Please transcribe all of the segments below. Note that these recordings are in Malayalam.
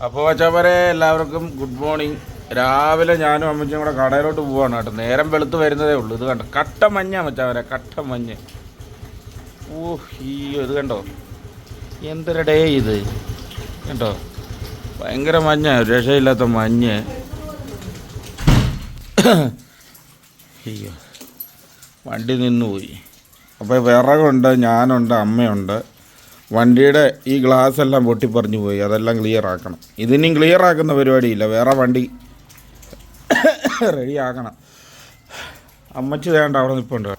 അപ്പോൾ വച്ചാപ്പരെ എല്ലാവർക്കും ഗുഡ് മോർണിംഗ്. രാവിലെ ഞാനും അമ്മച്ചും കൂടെ കടയിലോട്ട് പോവാണ് കേട്ടോ. നേരം വെളുത്ത് വരുന്നതേ ഉള്ളൂ. ഇത് കണ്ടോ, കട്ട മഞ്ഞാ മച്ചാവരെ, കട്ട മഞ്ഞ്. ഓ ഇത് കണ്ടോ, എന്തൊരു ഡേ ഇത് കണ്ടോ, ഭയങ്കര മഞ്ഞ, രക്ഷയില്ലാത്ത മഞ്ഞ്. അയ്യോ, വണ്ടി നിന്നുപോയി. അപ്പോൾ വിറകുണ്ട്, ഞാനുണ്ട്, അമ്മയുണ്ട്. വണ്ടിയുടെ ഈ ഗ്ലാസ് എല്ലാം പൊട്ടിപ്പറിഞ്ഞു പോയി, അതെല്ലാം ക്ലിയർ ആക്കണം. ഇതിനും ക്ലിയർ ആക്കുന്ന പരിപാടിയില്ല, വേറെ വണ്ടി റെഡി ആക്കണം. അമ്മച്ചി വേണ്ട അവിടെ നിൽപ്പുണ്ട്,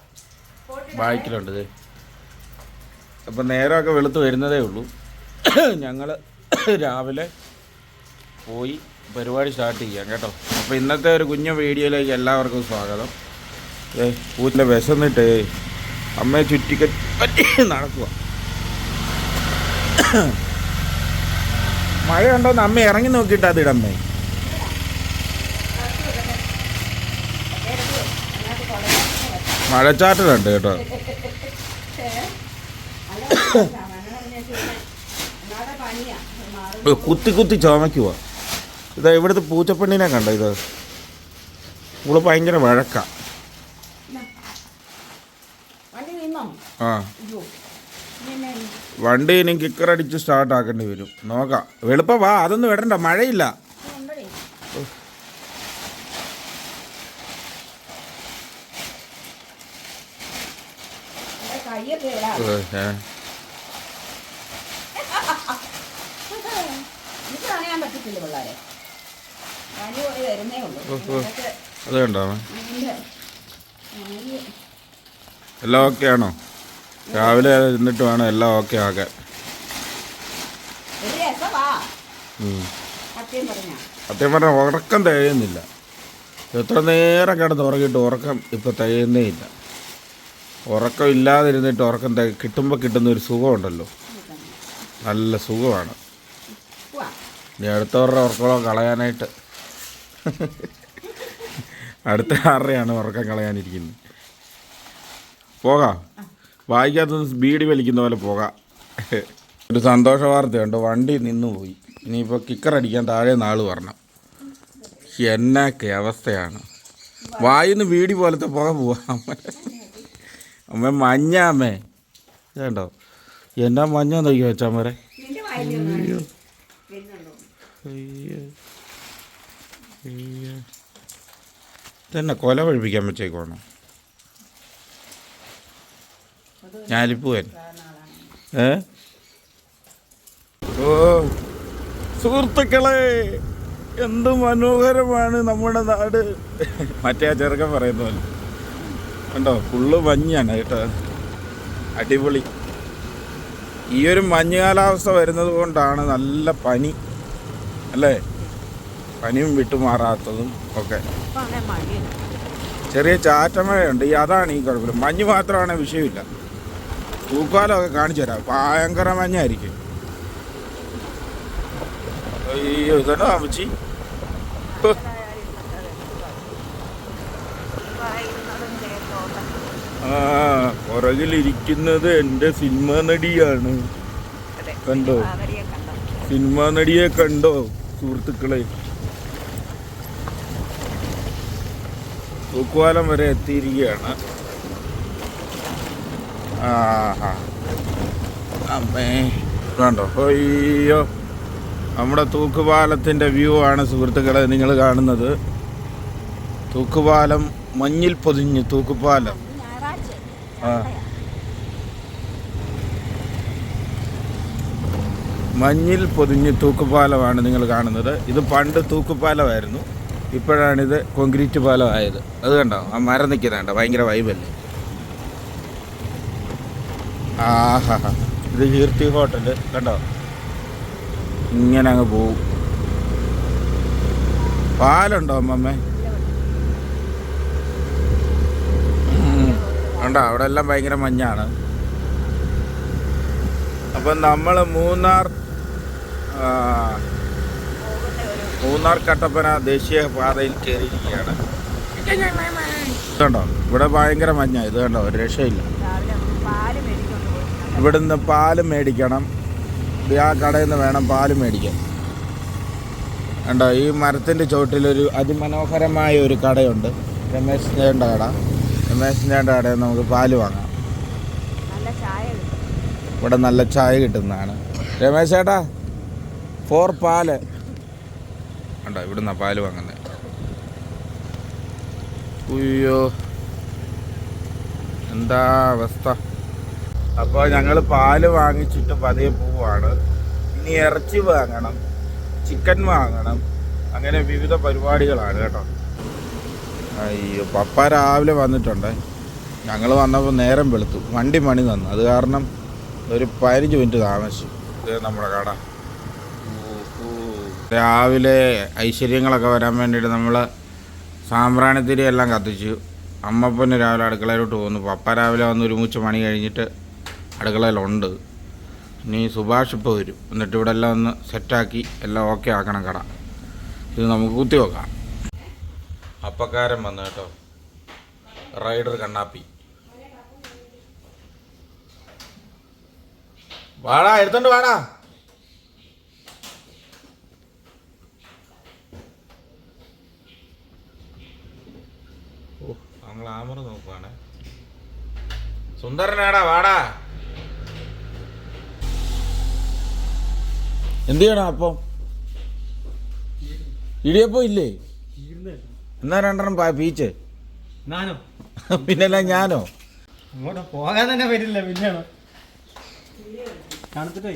ബാക്കിലുണ്ട് ഇത്. അപ്പം നേരമൊക്കെ വെളുത്ത് വരുന്നതേ ഉള്ളൂ. ഞങ്ങൾ രാവിലെ പോയി പരിപാടി സ്റ്റാർട്ട് ചെയ്യാം കേട്ടോ. അപ്പോൾ ഇന്നത്തെ ഒരു കുഞ്ഞു വീഡിയോയിലേക്ക് എല്ലാവർക്കും സ്വാഗതം. പൂറ്റിലെ വിശന്നിട്ടേ അമ്മയെ ചുറ്റിക്കറ്റി നടക്കുക. മഴ ഉണ്ടോന്ന് അമ്മ ഇറങ്ങി നോക്കിയിട്ട് അതിടമ്മേ. മഴച്ചാറ്റലുണ്ട് കേട്ടോ. കുത്തി കുത്തി ചുമക്കുക. ഇതാ ഇവിടുത്തെ പൂച്ചപ്പെണ്ണിനെ കണ്ടോ, ഇത് ഇവള് ഭയങ്കര വഴക്ക. ആ, വണ്ടി ഇനി കിക്കറടിച്ച് സ്റ്റാർട്ട് ആക്കേണ്ടി വരും. നോക്കാം, വെളുപ്പം വാ, അതൊന്നും വിടണ്ട, മഴയില്ല. അത് കണ്ടോ, എല്ലാം ഓക്കെ ആണോ? രാവിലെ ഇരുന്നിട്ട് വേണം എല്ലാം ഓക്കെ ആക്കാൻ. സത്യം പറഞ്ഞാൽ ഉറക്കം തികയുന്നില്ല. എത്ര നേരം കിടന്ന് ഉറങ്ങിയിട്ട് ഉറക്കം ഇപ്പം തികയുന്നേ ഇല്ല. ഉറക്കം ഇല്ലാതിരുന്നിട്ട് ഉറക്കം കിട്ടുമ്പോൾ കിട്ടുന്നൊരു സുഖമുണ്ടല്ലോ, നല്ല സുഖമാണ്. ഇനി അടുത്തവരുടെ ഉറക്കം കളയാനായിട്ട് അടുത്ത ആരുടെയാണ് ഉറക്കം കളയാനിരിക്കുന്നത്. പോകാം, വായിക്കാത്ത ബീഡി വലിക്കുന്ന പോലെ പോകാം. ഒരു സന്തോഷ വാർത്തയുണ്ട്, വണ്ടി നിന്നുപോയി. ഇനിയിപ്പോൾ കിക്കറടിക്കാൻ താഴെ നാള് വരണം. എന്നൊക്കെ അവസ്ഥയാണ്. വായിന്ന് ബീഡി പോലത്തെ പുക പോവാം. അമ്മ മഞ്ഞ, അമ്മേ കേട്ടോ, എന്നാ മഞ്ഞ നോക്കി വെച്ചാമ്മരെ. അയ്യോ അയ്യോ അയ്യോ, ഇതന്നെ കൊല പഴിപ്പിക്കാൻ വെച്ചേക്കുവാണോ? ഞാലിപ്പൂവൻ. ഓ സുഹൃത്തുക്കളെ, എന്ത് മനോഹരമാണ് നമ്മുടെ നാട്. മറ്റേ ആ ചെറുക്കൻ പറയുന്ന പോലെ കണ്ടോ, ഫുള്ള് മഞ്ഞാണ് കേട്ടോ, അടിപൊളി. ഈ ഒരു മഞ്ഞ് കാലാവസ്ഥ വരുന്നത് കൊണ്ടാണ് നല്ല പനി അല്ലേ, പനിയും വിട്ടുമാറാത്തതും ഒക്കെ. ചെറിയ ചാറ്റമഴയുണ്ട്, അതാണ് ഈ കുഴപ്പമില്ല. മഞ്ഞ് മാത്രമാണ് വിഷയമില്ല. തൂക്കാലമൊക്കെ കാണിച്ചു തരാം, ഭയങ്കര മഞ്ഞായിരിക്കും. അയ്യോ, ഇതോ അമ്മച്ചി, ആ പുറകിലിരിക്കുന്നത് എൻ്റെ സിനിമാ നടിയാണ്. കണ്ടോ, സിനിമാ നടിയെ കണ്ടോ സുഹൃത്തുക്കളെ? തൂക്കുപാലം വരെ എത്തിയിരിക്കുകയാണ്. അമ്മേ കണ്ടോ, അയ്യോ, നമ്മുടെ തൂക്കുപാലത്തിൻ്റെ വ്യൂ ആണ് സുഹൃത്തുക്കളെ നിങ്ങൾ കാണുന്നത്. തൂക്കുപാലം മഞ്ഞിൽ പൊതിഞ്ഞ് തൂക്കുപാലം. മഞ്ഞിൽ പൊതിഞ്ഞ് തൂക്കുപാലമാണ് നിങ്ങൾ കാണുന്നത്. ഇത് പണ്ട് തൂക്കുപാലമായിരുന്നു, ഇപ്പോഴാണിത് കോൺക്രീറ്റ് പാലമായത്. അത് കണ്ടോ, ആ മരം നിൽക്കുന്നത് കണ്ടോ, ഭയങ്കര വൈബല്ലേ. ആഹാ, ഇത് കീർത്തി ഹോട്ടൽ കണ്ടോ, ഇങ്ങനെ അങ്ങ് പോവും. പാലുണ്ടോ അമ്മമ്മേ? കണ്ടോ, അവിടെ എല്ലാം ഭയങ്കര മഞ്ഞാണ്. അപ്പം നമ്മൾ മൂന്നാർ കട്ടപ്പന ദേശീയ പാതയിൽ കയറിയിരിക്കുകയാണ്. കണ്ടോ, ഇവിടെ ഭയങ്കര മഞ്ഞ. ഇത് കണ്ടോ, ഒരു രക്ഷയില്ല. ഇവിടുന്ന് പാല് മേടിക്കണം, ആ കടയിൽ നിന്ന് വേണം പാല് മേടിക്കാൻ. കണ്ടോ ഈ മരത്തിൻ്റെ ചോട്ടിലൊരു അതിമനോഹരമായ ഒരു കടയുണ്ട്. രമേശ് ചേട്ടൻ്റെ കട. രമേശ് ചേട്ടൻ്റെ കടയിൽ നമുക്ക് പാല് വാങ്ങാം. ഇവിടെ നല്ല ചായ കിട്ടുന്നതാണ്. രമേശ് ചേട്ടാ 4 പാല് കണ്ടോ, ഇവിടുന്നാണ് പാല് വാങ്ങുന്നത്. ഉയ്യോ എന്താ അവസ്ഥ. അപ്പോൾ ഞങ്ങൾ പാല് വാങ്ങിച്ചിട്ട് പതിയെ പോവാണ്. ഇനി ഇറച്ചി വാങ്ങണം, ചിക്കൻ വാങ്ങണം, അങ്ങനെ വിവിധ പരിപാടികളാണ് കേട്ടോ. അയ്യോ പപ്പ രാവിലെ വന്നിട്ടുണ്ട്. ഞങ്ങൾ വന്നപ്പോൾ നേരം വെളുത്തു, വണ്ടി മണി തന്നു. അത് കാരണം ഒരു 15 മിനിറ്റ് താമസിച്ചു. ഇത് നമ്മുടെ കട. രാവിലെ ഐശ്വര്യങ്ങളൊക്കെ വരാൻ വേണ്ടിയിട്ട് നമ്മൾ സാമ്പ്രാണിത്തിരി എല്ലാം കത്തിച്ചു. അമ്മപ്പന് രാവിലെ അടുക്കളയിലോട്ട് പോകുന്നു. പപ്പ രാവിലെ വന്ന് ഒരു മൂച്ച മണി കഴിഞ്ഞിട്ട് അടുക്കളയിലുണ്ട്. ഇനി സുഭാഷ് ഇപ്പോൾ വരും. എന്നിട്ട് ഇവിടെ എല്ലാം ഒന്ന് സെറ്റാക്കി എല്ലാം ഓക്കെ ആക്കണം കട. ഇത് നമുക്ക് കുത്തി വെക്കാം. അപ്പക്കാരൻ വന്നു കേട്ടോ, റൈഡർ കണ്ണാപ്പി. വാടാ, എടുത്തോണ്ട് വാടാ. ഓ നമ്മൾ ആമറ് നോക്കുവാണ്. സുന്ദരനാടാ, വാടാ. എന്ത് ചെയ്യണം അപ്പം? ഇടിയപ്പം ഇല്ലേ? എന്നാ 2 പീച്ച്. പിന്നല്ല ഞാനോ അങ്ങോട്ട് പോകാൻ തന്നെ പറ്റില്ല. പിന്നെയാണോ തണുത്തിട്ടേ.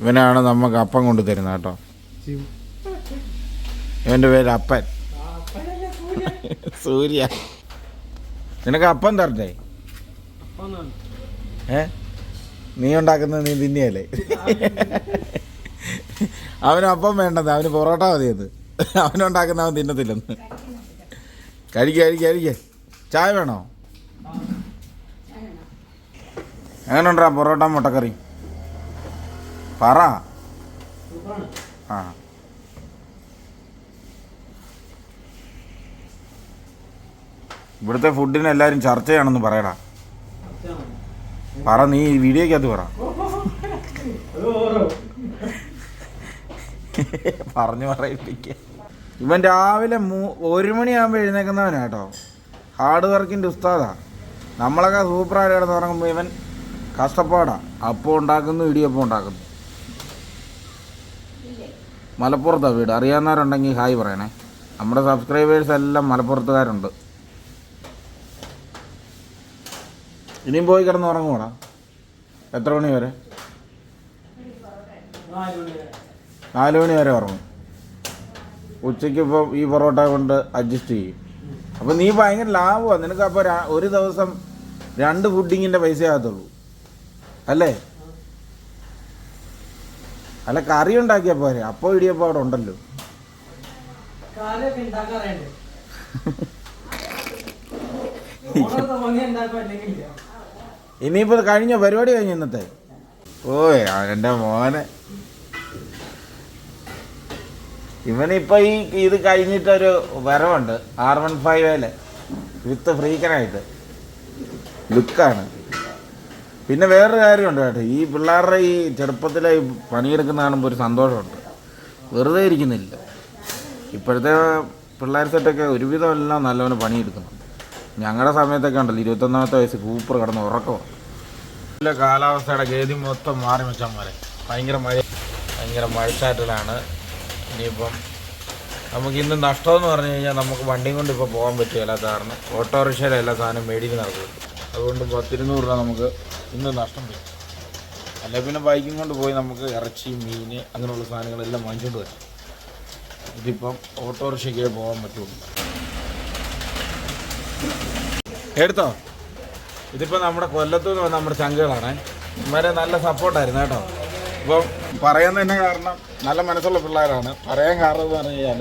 ഇവനാണ് നമുക്ക് അപ്പം കൊണ്ട് തരുന്നത് കേട്ടോ. ഇവൻ്റെ പേര് അപ്പൻ. സൂര്യ. നിനക്ക് അപ്പം തരട്ടെ? നീ ഉണ്ടാക്കുന്നത് നീ തിന്നിയല്ലേ? അവന് അപ്പം വേണ്ടത്, അവന് പൊറോട്ട മതിയെന്ന്. അവനുണ്ടാക്കുന്ന അവൻ തിന്നത്തില്ലെന്ന്. കഴിക്കുക. ചായ വേണോ? എങ്ങനെ ഉണ്ടാ പൊറോട്ട മുട്ടക്കറി? പറ. ആ ഇവിടുത്തെ ഫുഡിന് എല്ലാവരും ചർച്ച ചെയ്യണമെന്ന് പറയടാ. പറ, നീ വീഡിയോക്കകത്ത് പറ. പറഞ്ഞു പറയിപ്പിക്ക. ഇവൻ രാവിലെ 1 മണിയാകുമ്പോൾ എഴുന്നേക്കുന്നവനാ കേട്ടോ. ഹാർഡ് വർക്കിൻ്റെ ഉസ്താദാ. നമ്മളൊക്കെ സൂപ്പറായിട്ട് കിടന്ന് ഉറങ്ങുമ്പോൾ ഇവൻ കഷ്ടപ്പാടാ. അപ്പം ഉണ്ടാക്കുന്നു, ഇടിയപ്പം ഉണ്ടാക്കുന്നു. മലപ്പുറത്താണ് വീട്. അറിയാവുന്നവരുണ്ടെങ്കിൽ ഹായ് പറയണേ. നമ്മുടെ സബ്സ്ക്രൈബേഴ്സ് എല്ലാം മലപ്പുറത്തുകാരുണ്ട്. ഇനിയും പോയി കിടന്ന് ഉറങ്ങുവാടാ. എത്ര മണി വരെ? 4 മണി വരെ ഉറങ്ങും. ഉച്ചയ്ക്ക് ഇപ്പോൾ ഈ പൊറോട്ട കൊണ്ട് അഡ്ജസ്റ്റ് ചെയ്യും. അപ്പോൾ നീ ഭയങ്കര ലാഭമാണ് നിനക്ക്. അപ്പോൾ ഒരു ദിവസം 2 ഫുഡിങ്ങിൻ്റെ പൈസ ആകത്തുള്ളൂ അല്ലേ? അല്ല, കറി ഉണ്ടാക്കിയാൽ പോരെ. അപ്പോൾ ഇടിയപ്പോൾ അവിടെ ഉണ്ടല്ലോ. ഇനിയിപ്പോൾ കഴിഞ്ഞ പരിപാടി കഴിഞ്ഞു ഇന്നത്തെ. ഓയ് എൻ്റെ മോനെ. ഇവനിപ്പോൾ ഇത് കഴിഞ്ഞിട്ടൊരു വരവുണ്ട് R15 വിത്ത് ഫ്രീക്കനായിട്ട്. ലുക്കാണ്. പിന്നെ വേറൊരു കാര്യമുണ്ട് കേട്ടോ. ഈ പിള്ളേരുടെ ഈ ചെറുപ്പത്തിലെ ഈ പണിയെടുക്കുന്ന കാണുമ്പോൾ ഒരു സന്തോഷമുണ്ട്. വെറുതെ ഇരിക്കുന്നില്ല. ഇപ്പോഴത്തെ പിള്ളേർ സെറ്റൊക്കെ ഒരുവിധം എല്ലാം നല്ലവണ്ണം പണിയെടുക്കുന്നുണ്ട്. ഞങ്ങളുടെ സമയത്തൊക്കെ ഉണ്ടല്ലോ 21ാമത്തെ വയസ്സ് കൂപ്പർ കിടന്ന് ഉറക്കമാണ്. നല്ല കാലാവസ്ഥയുടെ ഗതി മൊത്തം മാറി വെച്ചാൽ പോലെ ഭയങ്കര മഴച്ചാറ്റലാണ്. ഇനിയിപ്പം നമുക്ക് ഇന്ന് നഷ്ടമെന്ന് പറഞ്ഞു കഴിഞ്ഞാൽ നമുക്ക് വണ്ടിയും കൊണ്ട് ഇപ്പോൾ പോകാൻ പറ്റുകയില്ല. കാരണം ഓട്ടോറിക്ഷയിലെ എല്ലാ സാധനം മേടിച്ച് നടക്കും. അതുകൊണ്ട് 10-200 രൂപ നമുക്ക് ഇന്ന് നഷ്ടം വരും. അല്ലെ പിന്നെ ബൈക്കും കൊണ്ട് പോയി നമുക്ക് ഇറച്ചി, മീൻ അങ്ങനെയുള്ള സാധനങ്ങളെല്ലാം വാങ്ങിച്ചുകൊണ്ട് വരാം. ഇതിപ്പം ഓട്ടോറിക്ഷയ്ക്കേ പോകാൻ പറ്റുള്ളൂ. എടുത്തോ. ഇതിപ്പോൾ നമ്മുടെ കൊല്ലത്തു നിന്ന് വന്ന നമ്മുടെ ചങ്കുകളാണ്. ഇവരെ നല്ല സപ്പോർട്ടായിരുന്നു കേട്ടോ. ഇപ്പം പറയാൻ തന്നെ കാരണം നല്ല മനസ്സുള്ള പിള്ളേരാണ്. പറയാൻ കാരണം എന്ന് പറഞ്ഞു കഴിഞ്ഞാൽ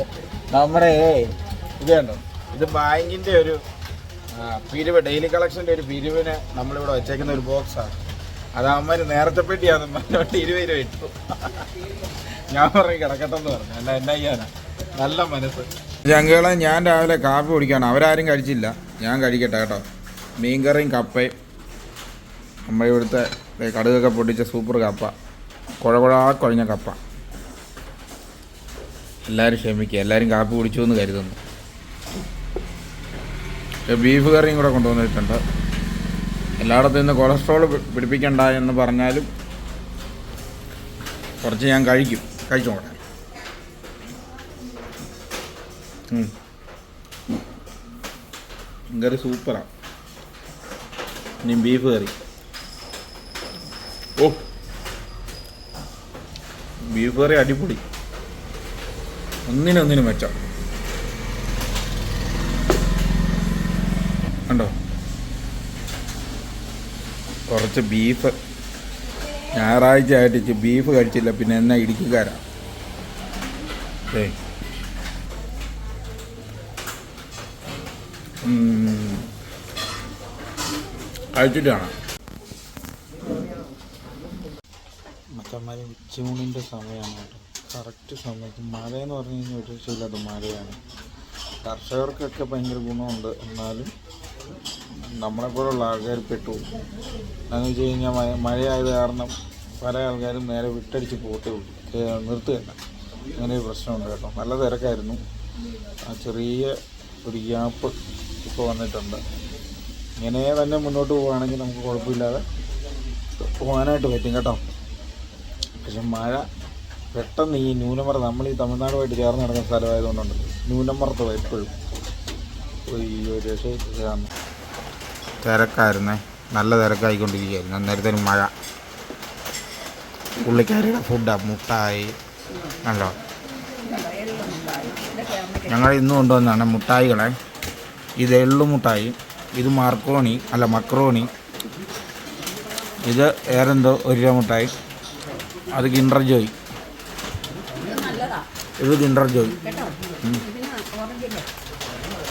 നമ്മുടെ ഇത് കണ്ടോ, ഇത് ബാങ്കിൻ്റെ ഒരു പിരിവ്, ഡെയിലി കളക്ഷൻ്റെ ഒരു പിരിവിന് നമ്മളിവിടെ വെച്ചേക്കുന്ന ഒരു ബോക്സാണ്. അത് അവന്മാർ നേരത്തെ പെട്ടിയാന്ന് പറഞ്ഞോണ്ട് 20 രൂപ ഇട്ടു. ഞാൻ പറഞ്ഞു കിടക്കട്ടെന്ന് പറഞ്ഞു. എന്നാ ചെയ്യാനാ, നല്ല മനസ്സ്. ചങ്കുകളെ ഞാൻ രാവിലെ കാപ്പി കുടിക്കുകയാണ്. അവരാരും കഴിച്ചില്ല, ഞാൻ കഴിക്കട്ടെ കേട്ടോ. മീൻകറിയും കപ്പയും നമ്മുടെ ഇവിടുത്തെ കടുകൊക്കെ പൊട്ടിച്ച സൂപ്പർ കപ്പ. കുഴഞ്ഞ കപ്പ. എല്ലാവരും ക്ഷമിക്കുക, എല്ലാവരും കാപ്പി കുടിച്ചു എന്ന് കരുതുന്നു. ബീഫ് കറിയും കൂടെ കൊണ്ടുവന്നിട്ടുണ്ട്. എല്ലായിടത്തും നിന്ന് കൊളസ്ട്രോൾ പിടിപ്പിക്കണ്ട എന്ന് പറഞ്ഞാലും കുറച്ച് ഞാൻ കഴിച്ചോട്ടെ. കറി സൂപ്പറാണ്. ഇനി ബീഫ് കറി. ഓ, ബീഫ് കറി അടിപൊളി, ഒന്നിനൊന്നിനും മെച്ചം. കണ്ടോ, കുറച്ച് ബീഫ്. ഞായറാഴ്ച ആയിട്ട് ബീഫ് കഴിച്ചില്ല, പിന്നെ എന്നാ ഇടുക്കിക്കാരാ. കഴിച്ചിട്ട് കാണാം. മച്ചന്മാർ ഉച്ചയൂണിൻ്റെ സമയമാണ് കേട്ടോ. കറക്റ്റ് സമയത്ത് മഴയെന്ന് പറഞ്ഞു കഴിഞ്ഞാൽ ഒരു രക്ഷയില്ലാത്ത മഴയാണ്. കർഷകർക്കൊക്കെ ഭയങ്കര ഗുണമുണ്ട്, എന്നാലും നമ്മളെപ്പോലുള്ള ആൾക്കാർ പെട്ടു. എന്താണെന്ന് വെച്ച് കഴിഞ്ഞാൽ മഴയായത് കാരണം പല ആൾക്കാരും നേരെ വിട്ടടിച്ച് പോത്തേ ഉള്ളൂ, നിർത്തുകയല്ല. അങ്ങനെ ഒരു പ്രശ്നമുണ്ട് കേട്ടോ. നല്ല തിരക്കായിരുന്നു. ആ ചെറിയ ഒരു ഗ്യാപ്പ് ഇപ്പോൾ വന്നിട്ടുണ്ട്. ഇങ്ങനെ തന്നെ മുന്നോട്ട് പോവുകയാണെങ്കിൽ നമുക്ക് കുഴപ്പമില്ലാതെ പോകാനായിട്ട് പറ്റും കേട്ടോ. പക്ഷെ മഴ പെട്ടെന്ന് ഈ ന്യൂനമർദ്ദം, നമ്മൾ ഈ തമിഴ്നാടുമായിട്ട് ചേർന്ന് നടക്കുന്ന സ്ഥലമായതുകൊണ്ടുണ്ടല്ലോ ന്യൂനമർദ്ദം എപ്പോഴും ഈ ഒരു രക്ഷയാണ്. തിരക്കായിരുന്നേ, നല്ല തിരക്കായിക്കൊണ്ടിരിക്കുകയായിരുന്നു. അന്നേരത്തേനും മഴ. പുള്ളിക്കാരിയുടെ ഫുഡാണ് മുട്ടായി. അല്ലോ, ഞങ്ങൾ ഇന്ന് കൊണ്ടുവന്നാണ് മുട്ടായികളെ. ഇത് എള്ളുമുട്ടായി, ഇത് മക്രോണി, ഇത് വേറെന്തോ 1 രൂപ മുട്ടായി, അത് കിൻഡർ ജോയ്, ഇത് കിൻഡർ ജോയ്.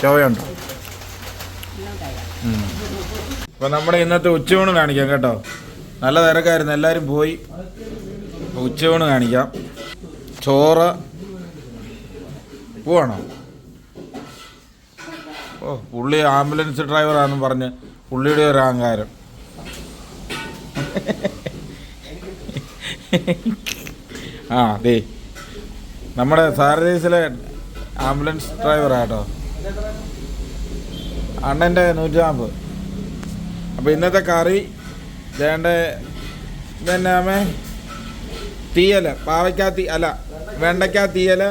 ചോവയുണ്ടോ? അപ്പോൾ നമ്മുടെ ഇന്നത്തെ ഉച്ചയൂണ് കാണിക്കാം കേട്ടോ. നല്ല തിരക്കായിരുന്നു, എല്ലാവരും പോയി. ഉച്ചയൂണ് കാണിക്കാം. ചോറ് പോവാണോ? ഓ, പുള്ളി ആംബുലൻസ് ഡ്രൈവറാണെന്ന് പറഞ്ഞ് പുള്ളിയുടെ ഒരു അഹങ്കാരം. ആ അതെ, നമ്മുടെ സാരഥീസിലെ ആംബുലൻസ് ഡ്രൈവറാട്ടോ അണ്ണൻ്റെ 150. അപ്പോൾ ഇന്നത്തെ കറി വേണ്ട ഇതെന്നാമേ തീയൽ, വെണ്ടയ്ക്ക തീയൽ,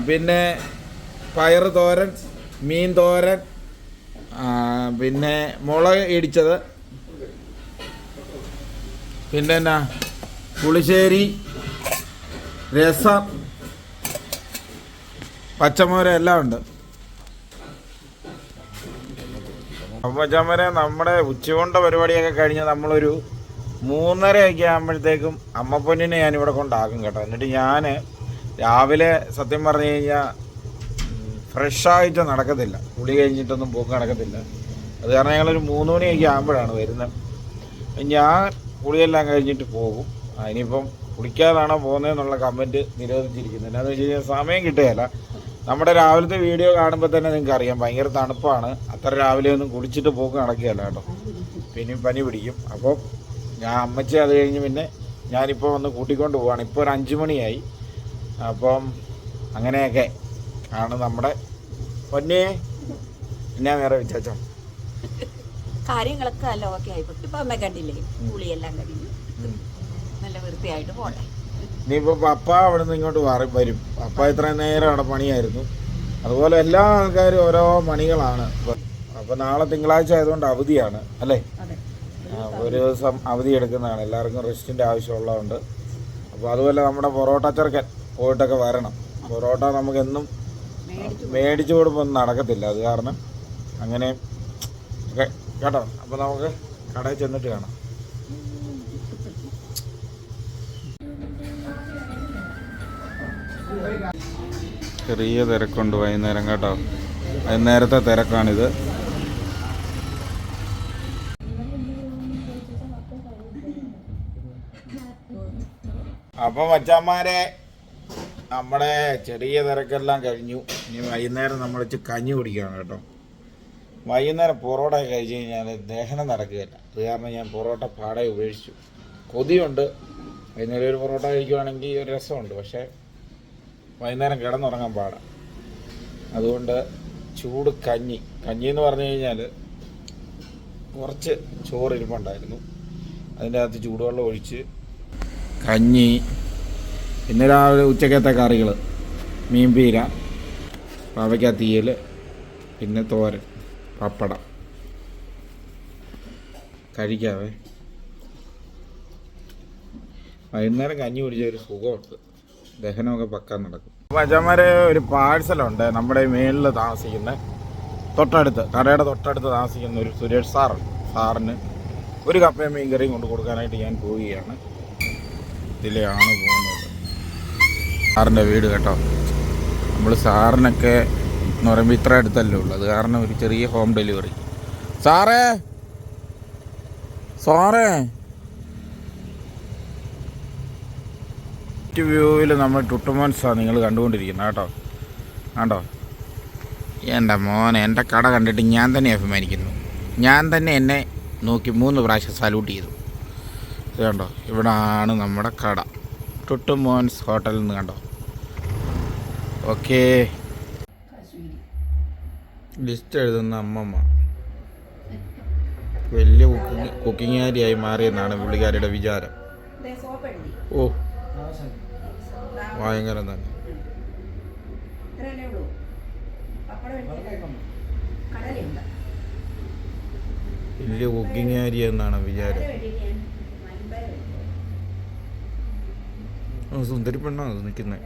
പിന്നെ പയറ് തോരൻ, മീൻ തോരൻ, പിന്നെ മുളക് ഇടിച്ചത്, പിന്നെ എന്നാ പുളിശ്ശേരി, രസം, പച്ചമോര് എല്ലാം ഉണ്ട്. അപ്പോൾ ചമ്മരെ നമ്മുടെ ഉച്ചകൊണ്ട പരിപാടിയൊക്കെ കഴിഞ്ഞ് നമ്മളൊരു 3:30 ആകുമ്പോഴത്തേക്കും അമ്മപ്പൊന്നിനെ ഞാനിവിടെ കൊണ്ടാക്കും കേട്ടോ. എന്നിട്ട് ഞാൻ രാവിലെ സത്യം പറഞ്ഞു കഴിഞ്ഞാൽ ഫ്രഷായിട്ട് നടക്കത്തില്ല, കുളി കഴിഞ്ഞിട്ടൊന്നും പോക്ക് നടക്കത്തില്ല. അത് കാരണം ഞങ്ങളൊരു 3 മണിയൊക്കെ ആകുമ്പോഴാണ് വരുന്നത്. ഞാൻ കുളിയെല്ലാം കഴിഞ്ഞിട്ട് പോകും. അതിനിപ്പം കുളിക്കാതാണോ പോകുന്നതെന്നുള്ള കമൻറ്റ് നിരോധിച്ചിരിക്കുന്നത്. എന്താണെന്ന് വെച്ച് കഴിഞ്ഞാൽ സമയം കിട്ടുകയില്ല. നമ്മുടെ രാവിലത്തെ വീഡിയോ കാണുമ്പോൾ തന്നെ നിങ്ങൾക്ക് അറിയാം, ഭയങ്കര തണുപ്പാണ്. അത്ര രാവിലെ ഒന്നും കുളിച്ചിട്ട് പോക്ക് നടക്കുകയല്ല കേട്ടോ, പിന്നെ പനി പിടിക്കും. അപ്പോൾ ഞാൻ അമ്മച്ചി അത് കഴിഞ്ഞ് പിന്നെ ഞാനിപ്പോൾ വന്ന് കൂട്ടിക്കൊണ്ട് പോവാണ്. ഇപ്പോൾ ഒരു 5 മണിയായി. അപ്പം അങ്ങനെയൊക്കെ ആണ് നമ്മുടെ പൊന്നേ. എന്നാ വേറെ വിചാരിച്ചോ? കാര്യങ്ങളൊക്കെ നല്ല ഓക്കെ ആയിക്കോട്ടെ. ഇപ്പം അമ്മ കണ്ടില്ലേ, പുളിയെല്ലാം കഴിഞ്ഞു നല്ല വൃത്തിയായിട്ട് പോട്ടെ. ഇനിയിപ്പോൾ പപ്പ അവിടെ നിന്ന് ഇങ്ങോട്ട് വരും. പപ്പ ഇത്രയും നേരം അവിടെ പണിയായിരുന്നു. അതുപോലെ എല്ലാ ആൾക്കാരും ഓരോ പണികളാണ്. അപ്പോൾ നാളെ തിങ്കളാഴ്ച ആയതുകൊണ്ട് അവധിയാണ് അല്ലേ? ഒരു ദിവസം അവധി എടുക്കുന്നതാണ്, എല്ലാവർക്കും റെസ്റ്റിൻ്റെ ആവശ്യമുള്ളതുകൊണ്ട്. അപ്പോൾ അതുപോലെ നമ്മുടെ പൊറോട്ട ചെറുക്കൻ പോയിട്ടൊക്കെ വരണം. പൊറോട്ട നമുക്കെന്നും മേടിച്ചു കൊടുപ്പൊന്നും നടക്കത്തില്ല. അത് കാരണം അങ്ങനെ ഒക്കെ കേട്ടോ. അപ്പോൾ നമുക്ക് കടയിൽ ചെന്നിട്ട് കാണാം. ചെറിയ തിരക്കുണ്ട് വൈകുന്നേരം കേട്ടോ. വൈകുന്നേരത്തെ തിരക്കാണിത്. അപ്പം മച്ചാന്മാരെ, നമ്മുടെ ചെറിയ തിരക്കെല്ലാം കഴിഞ്ഞു. ഇനി വൈകുന്നേരം നമ്മൾ കഞ്ഞി കുടിക്കുകയാണ് കേട്ടോ. വൈകുന്നേരം പൊറോട്ട കഴിച്ച് കഴിഞ്ഞാൽ ദഹനം നടക്കുകയില്ല. അത് കാരണം ഞാൻ പൊറോട്ട പാടെ ഉപേക്ഷിച്ചു. കൊതിയുണ്ട്. വൈകുന്നേരം ഒരു പൊറോട്ട കഴിക്കുവാണെങ്കിൽ ഒരു രസമുണ്ട്. പക്ഷേ വൈകുന്നേരം കിടന്നുറങ്ങാൻ പാടാം. അതുകൊണ്ട് ചൂട് കഞ്ഞി എന്ന് പറഞ്ഞു കഴിഞ്ഞാൽ കുറച്ച് ചോറ് ഇരിപ്പുണ്ടായിരുന്നു. അതിൻ്റെ അകത്ത് ചൂടുവെള്ളം ഒഴിച്ച് കഞ്ഞി, പിന്നെ രാവിലെ ഉച്ചക്കത്തെ കറികൾ, മീൻപീര, പാവയ്ക്ക തീയൽ, പിന്നെ തോരൻ, പപ്പടം കഴിക്കാവേ. വൈകുന്നേരം കഞ്ഞി കുടിച്ച ഒരു സുഖമുണ്ട്, ദഹനമൊക്കെ പക്കാൻ നടക്കും. അപ്പോൾ അച്ഛന്മാരെ ഒരു പാഴ്സലുണ്ട് നമ്മുടെ മേളിൽ താമസിക്കുന്ന കടയുടെ തൊട്ടടുത്ത് താമസിക്കുന്ന ഒരു സുരേഷ് സാറിന് ഒരു കപ്പയും മീൻ കറിയും കൊണ്ട് കൊടുക്കാനായിട്ട് ഞാൻ പോവുകയാണ്. ഇതിലെയാണ് പോകുന്നത് സാറിൻ്റെ വീട് കേട്ടോ. നമ്മൾ സാറിനൊക്കെ എന്ന് പറയുമ്പോൾ ഇത്ര അടുത്തല്ലേ ഉള്ളൂ, അത് കാരണം ഒരു ചെറിയ ഹോം ഡെലിവറി. സാറേ വ്യൂവിൽ നമ്മൾ ടുട്ടുമോൻസാണ് നിങ്ങൾ കണ്ടുകൊണ്ടിരിക്കുന്നത് കേട്ടോ. കണ്ടോ എൻ്റെ മോനെ, എൻ്റെ കട കണ്ടിട്ട് ഞാൻ തന്നെ അഭിമാനിക്കുന്നു. ഞാൻ തന്നെ എന്നെ നോക്കി 3 പ്രാവശ്യം സല്യൂട്ട് ചെയ്തു. ഇത് കണ്ടോ, ഇവിടാണ് നമ്മുടെ കട, ടുട്ടുമോൻസ് ഹോട്ടലിൽ നിന്ന്. കണ്ടോ, ഓക്കെ. ലിസ്റ്റ് എഴുതുന്ന അമ്മമ്മ വലിയ കുക്കിങ്ങാരിയായി മാറിയെന്നാണ് പുള്ളിക്കാരിയുടെ വിചാരം. ഓ ഭയങ്കരം തന്നെ. വലിയ കുക്കിങ്ങാരി എന്നാണ് വിചാരം. സുന്ദരി പെണ്ണാണ് നിൽക്കുന്നത്.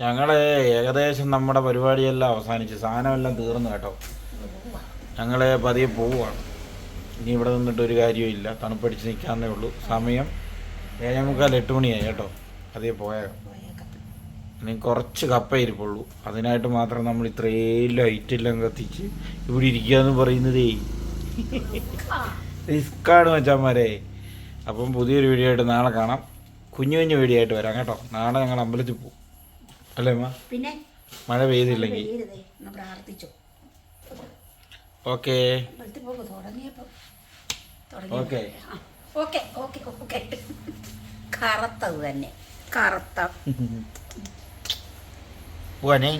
ഞങ്ങളെ ഏകദേശം നമ്മുടെ പരിപാടിയെല്ലാം അവസാനിച്ച് സാധനമെല്ലാം തീർന്നു കേട്ടോ. ഞങ്ങളെ പതിയെ പോവുകയാണ്. ഇനി ഇവിടെ നിന്നിട്ട് ഒരു കാര്യമില്ല, തണുപ്പടിച്ച് നിൽക്കാന്നേ ഉള്ളൂ. സമയം 7:45 8 മണിയായി കേട്ടോ. പതിയെ പോയേക്കാം. ഇനി കുറച്ച് കപ്പ ഇരിപ്പുള്ളൂ, അതിനായിട്ട് മാത്രം നമ്മൾ ഇത്രയും ലൈറ്റെല്ലാം കത്തിച്ച് ഇവിടെ ഇരിക്കുക എന്ന് പറയുന്നതേ റിസ്ക്കാണ് മച്ചാന്മാരെ. അപ്പം പുതിയൊരു വീഡിയോ ആയിട്ട് നാളെ കാണാം. കുഞ്ഞു വീഡിയോ ആയിട്ട് വരാം കേട്ടോ. നാളെ ഞങ്ങൾ അമ്പലത്തിൽ പോകും അല്ലേ അമ്മ? പിന്നെ മഴ പെയ്തില്ലെങ്കിൽ ഓക്കെ ഓക്കെ. കറുത്തത് തന്നെ, കറുത്ത പോവാനേ.